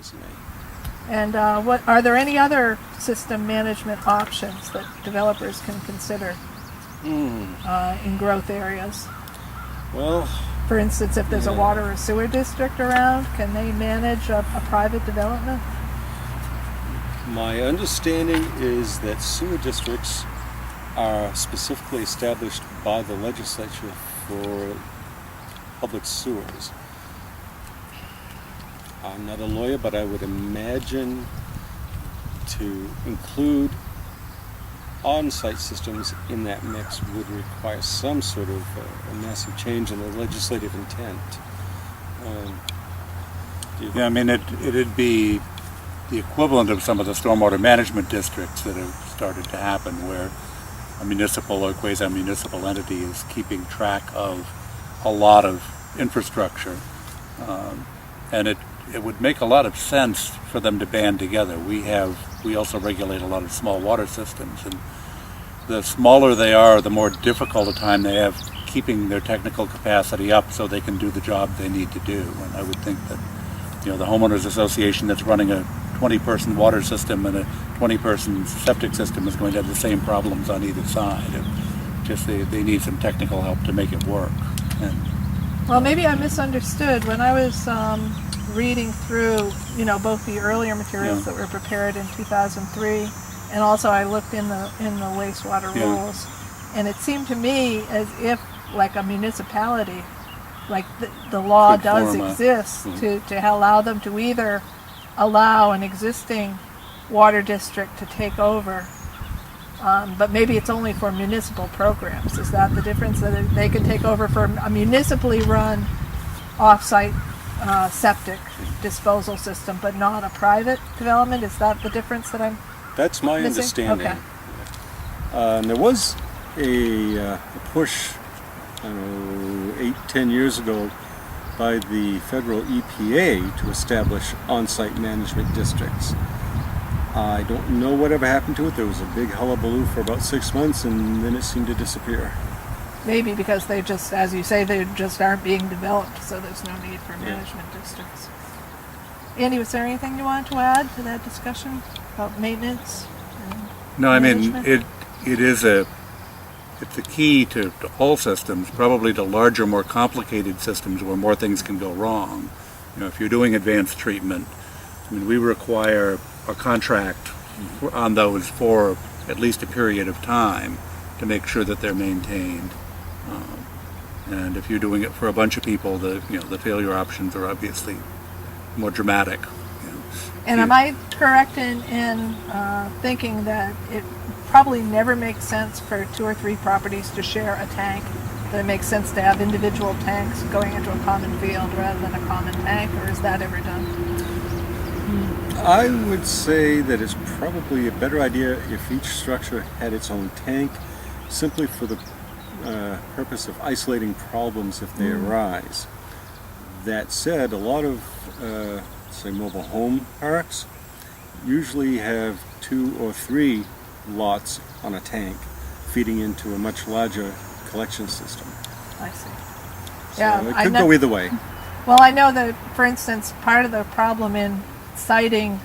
surprise me. And what are there any other system management options that developers can consider in growth areas? Well, for instance, if there's a water or sewer district around, can they manage a private development? my understanding is that sewer districts are specifically established by the legislature for public sewers. I'm not a lawyer, but I would imagine to include on-site systems in that mix would require some sort of a massive change in the legislative intent. Yeah, I mean, it'd be the equivalent of some of the stormwater management districts that have started to happen, where a municipal or quasi-municipal entity is keeping track of a lot of infrastructure. And it would make a lot of sense for them to band together. We also regulate a lot of small water systems, and the smaller they are, the more difficult a time they have keeping their technical capacity up so they can do the job they need to do. And I would think that, the homeowners association that's running a 20-person water system and a 20-person septic system is going to have the same problems on either side. And just they need some technical help to make it work. And, well, maybe I misunderstood. When I was reading through, both the earlier materials that were prepared in 2003, and also I looked in the wastewater rules, and it seemed to me as if, like a municipality, like the law does exist to allow them to either allow an existing water district to take over, but maybe it's only for municipal programs. Is that the difference? That they can take over for a municipally run off-site septic disposal system, but not a private development? Is that the difference that I'm That's my missing? understanding. Okay. There was a push, 8-10 years ago by the federal EPA to establish on-site management districts. I don't know whatever happened to it. There was a big hullabaloo for about 6 months, and then it seemed to disappear. Maybe because they just, as you say, they just aren't being developed, so there's no need for management districts. Andy, was there anything you wanted to add to that discussion about maintenance? no, I mean, management? it's a key to all systems, probably to larger, more complicated systems where more things can go wrong. If you're doing advanced treatment, we require a contract on those for at least a period of time to make sure that they're maintained. And if you're doing it for a bunch of people, the failure options are obviously more dramatic. And am I correct in thinking that it probably never makes sense for 2 or 3 properties to share a tank? That it makes sense to have individual tanks going into a common field rather than a common tank, or is that ever done? I would say that it's probably a better idea if each structure had its own tank, simply for the purpose of isolating problems if they arise. That said, a lot of, say, mobile home parks usually have 2 or 3 lots on a tank feeding into a much larger collection system. I see. So it could go either way. Well, I know that, for instance, part of the problem in siting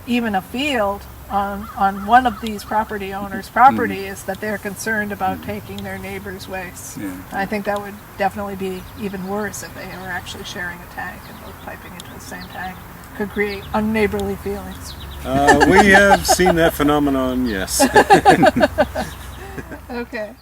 even a field on one of these property owners' property is that they're concerned about taking their neighbor's waste. Yeah. I think that would definitely be even worse if they were actually sharing a tank and both piping into the same tank. Could create unneighborly feelings. We have seen that phenomenon, yes. Okay.